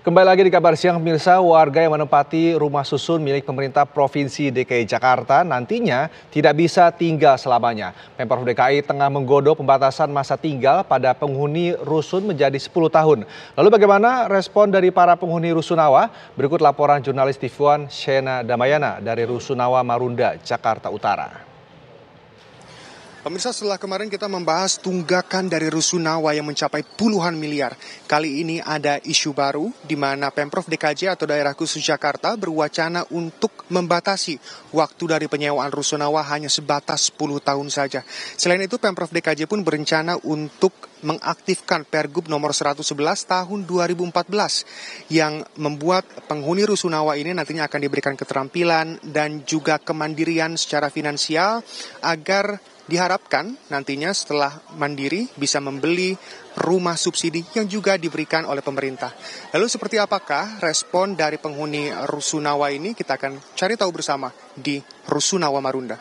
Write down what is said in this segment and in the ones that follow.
Kembali lagi di Kabar Siang pemirsa, warga yang menempati rumah susun milik pemerintah Provinsi DKI Jakarta nantinya tidak bisa tinggal selamanya. Pemprov DKI tengah menggodok pembatasan masa tinggal pada penghuni rusun menjadi 10 tahun. Lalu bagaimana respon dari para penghuni Rusunawa? Berikut laporan jurnalis TV1 Shena Damayana dari Rusunawa Marunda, Jakarta Utara. Pemirsa, setelah kemarin kita membahas tunggakan dari Rusunawa yang mencapai puluhan miliar. Kali ini ada isu baru di mana Pemprov DKJ atau Daerah Khusus Jakarta berwacana untuk membatasi waktu dari penyewaan Rusunawa hanya sebatas 10 tahun saja. Selain itu, Pemprov DKJ pun berencana untuk mengaktifkan Pergub nomor 111 tahun 2014 yang membuat penghuni Rusunawa ini nantinya akan diberikan keterampilan dan juga kemandirian secara finansial agar diharapkan nantinya setelah mandiri bisa membeli rumah subsidi yang juga diberikan oleh pemerintah. Lalu seperti apakah respon dari penghuni Rusunawa ini? Kita akan cari tahu bersama di Rusunawa Marunda.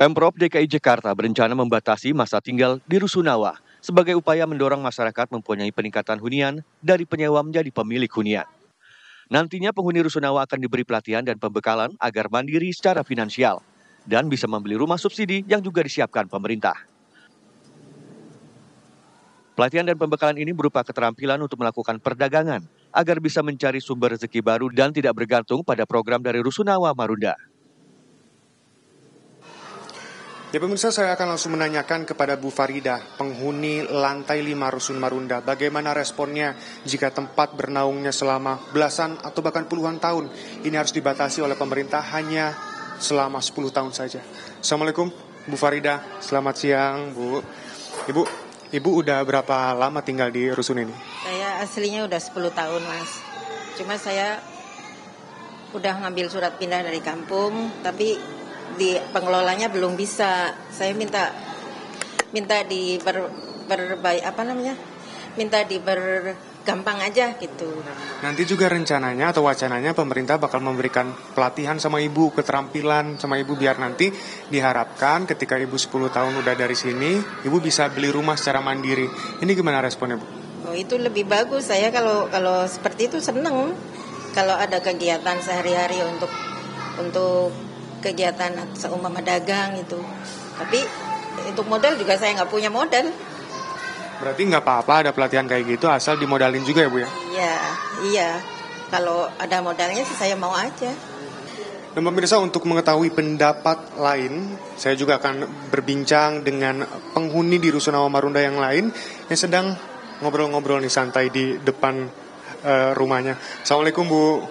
Pemprov DKI Jakarta berencana membatasi masa tinggal di Rusunawa sebagai upaya mendorong masyarakat mempunyai peningkatan hunian dari penyewa menjadi pemilik hunian. Nantinya penghuni Rusunawa akan diberi pelatihan dan pembekalan agar mandiri secara finansial dan bisa membeli rumah subsidi yang juga disiapkan pemerintah. Pelatihan dan pembekalan ini berupa keterampilan untuk melakukan perdagangan agar bisa mencari sumber rezeki baru dan tidak bergantung pada program dari Rusunawa Marunda. Ya pemirsa, saya akan langsung menanyakan kepada Bu Farida, penghuni lantai 5 Rusun Marunda. Bagaimana responnya jika tempat bernaungnya selama belasan atau bahkan puluhan tahun ini harus dibatasi oleh pemerintah hanya selama 10 tahun saja. Assalamualaikum Bu Farida, selamat siang Bu. Ibu udah berapa lama tinggal di Rusun ini? Saya aslinya udah 10 tahun Mas. Cuma saya udah ngambil surat pindah dari kampung, tapi di pengelolanya belum bisa. Saya minta dibergampang aja gitu. Nanti juga rencananya atau wacananya pemerintah bakal memberikan pelatihan sama ibu, keterampilan sama ibu biar nanti diharapkan ketika ibu 10 tahun udah dari sini, ibu bisa beli rumah secara mandiri. Ini gimana responnya Bu? Oh, itu lebih bagus. Saya kalau seperti itu seneng. Kalau ada kegiatan sehari-hari untuk kegiatan seumpama dagang itu. Tapi untuk modal juga saya nggak punya modal. Berarti nggak apa-apa ada pelatihan kayak gitu asal dimodalin juga ya Bu ya? Iya. Kalau ada modalnya sih saya mau aja. Dan pemirsa, untuk mengetahui pendapat lain, saya juga akan berbincang dengan penghuni di Rusunawa Marunda yang lain yang sedang ngobrol-ngobrol nih santai di depan rumahnya. Assalamualaikum Bu.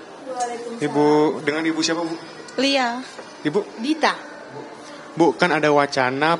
Ibu, dengan ibu siapa Bu? Lia. Ibu? Dita. Bu, kan ada wacana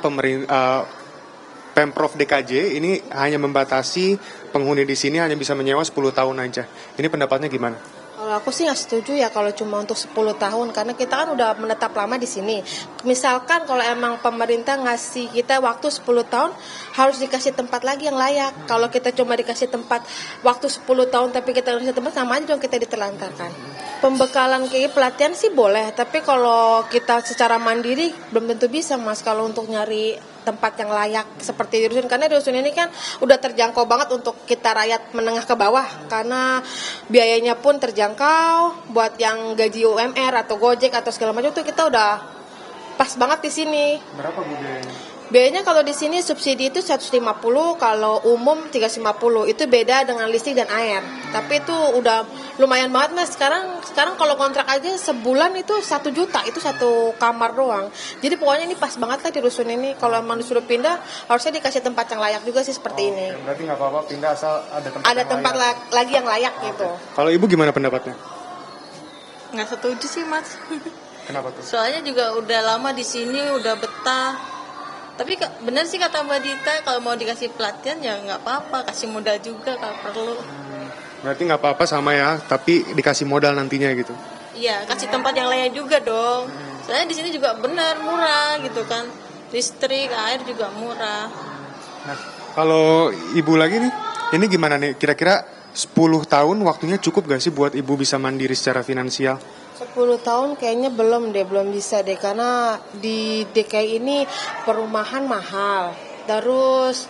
Pemprov DKJ ini hanya membatasi penghuni di sini hanya bisa menyewa 10 tahun aja. Ini pendapatnya gimana? Kalau aku sih nggak setuju ya kalau cuma untuk 10 tahun karena kita kan udah menetap lama di sini. Misalkan kalau emang pemerintah ngasih kita waktu 10 tahun harus dikasih tempat lagi yang layak. Kalau kita cuma dikasih tempat waktu 10 tahun tapi kita nggak dikasih tempat, sama aja dong kita ditelantarkan. Pembekalan kayak pelatihan sih boleh, tapi kalau kita secara mandiri belum tentu bisa Mas kalau untuk nyari tempat yang layak seperti di Rusun, karena di Rusun ini kan udah terjangkau banget untuk kita rakyat menengah ke bawah karena biayanya pun terjangkau. Buat yang gaji UMR atau Gojek atau segala macam tuh kita udah pas banget di sini. Berapa Bu biayanya? Biayanya kalau di sini subsidi itu 150, kalau umum 350. Itu beda dengan listrik dan air. Tapi itu udah lumayan banget Mas. Sekarang kalau kontrak aja sebulan itu 1 juta, itu 1 kamar doang. Jadi pokoknya ini pas banget lah di Rusun ini. Kalau emang disuruh pindah harusnya dikasih tempat yang layak juga sih seperti ini. Berarti nggak apa-apa pindah asal ada tempat lagi yang layak gitu. Kalau Ibu gimana pendapatnya? Nggak setuju sih Mas. Kenapa tuh? Soalnya juga udah lama di sini, udah betah. Tapi benar sih kata Mbak Dita, kalau mau dikasih pelatihan ya nggak apa-apa, kasih modal juga kalau perlu. Berarti nggak apa-apa sama ya, tapi dikasih modal nantinya gitu. Iya, kasih tempat yang layak juga dong. Soalnya di sini juga benar murah gitu kan, listrik, air juga murah. Nah, kalau Ibu lagi nih, ini gimana nih? Kira-kira 10 tahun waktunya cukup gak sih buat Ibu bisa mandiri secara finansial? 10 tahun kayaknya belum bisa deh, karena di DKI ini perumahan mahal. Terus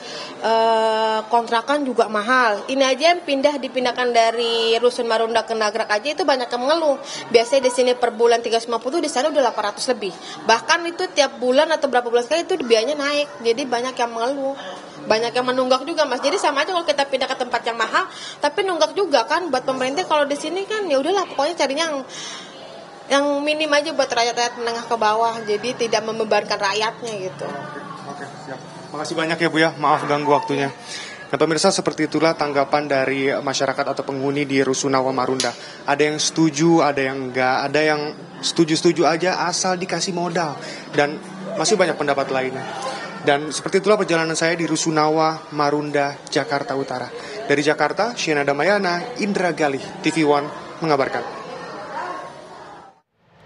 kontrakan juga mahal. Ini aja yang dipindahkan dari Rusun Marunda ke Nagrak aja itu banyak yang mengeluh. Biasanya di sini per bulan 350, di sana udah 800 lebih. Bahkan itu tiap bulan atau berapa bulan sekali itu biayanya naik. Jadi banyak yang mengeluh. Banyak yang menunggak juga, Mas. Jadi sama aja kalau kita pindah ke tempat yang mahal, tapi nunggak juga kan buat pemerintah. Kalau di sini kan ya udahlah, pokoknya carinya yang minim aja buat rakyat-rakyat menengah ke bawah. Jadi tidak membebankan rakyatnya gitu. Oke, siap. Makasih banyak ya Bu ya, maaf ganggu waktunya. Nah pemirsa, seperti itulah tanggapan dari masyarakat atau penghuni di Rusunawa Marunda. Ada yang setuju, ada yang enggak, ada yang setuju-setuju aja asal dikasih modal. Dan masih banyak pendapat lainnya. Dan seperti itulah perjalanan saya di Rusunawa Marunda, Jakarta Utara. Dari Jakarta, Shiana Damayana, Indra Galih, TV One mengabarkan.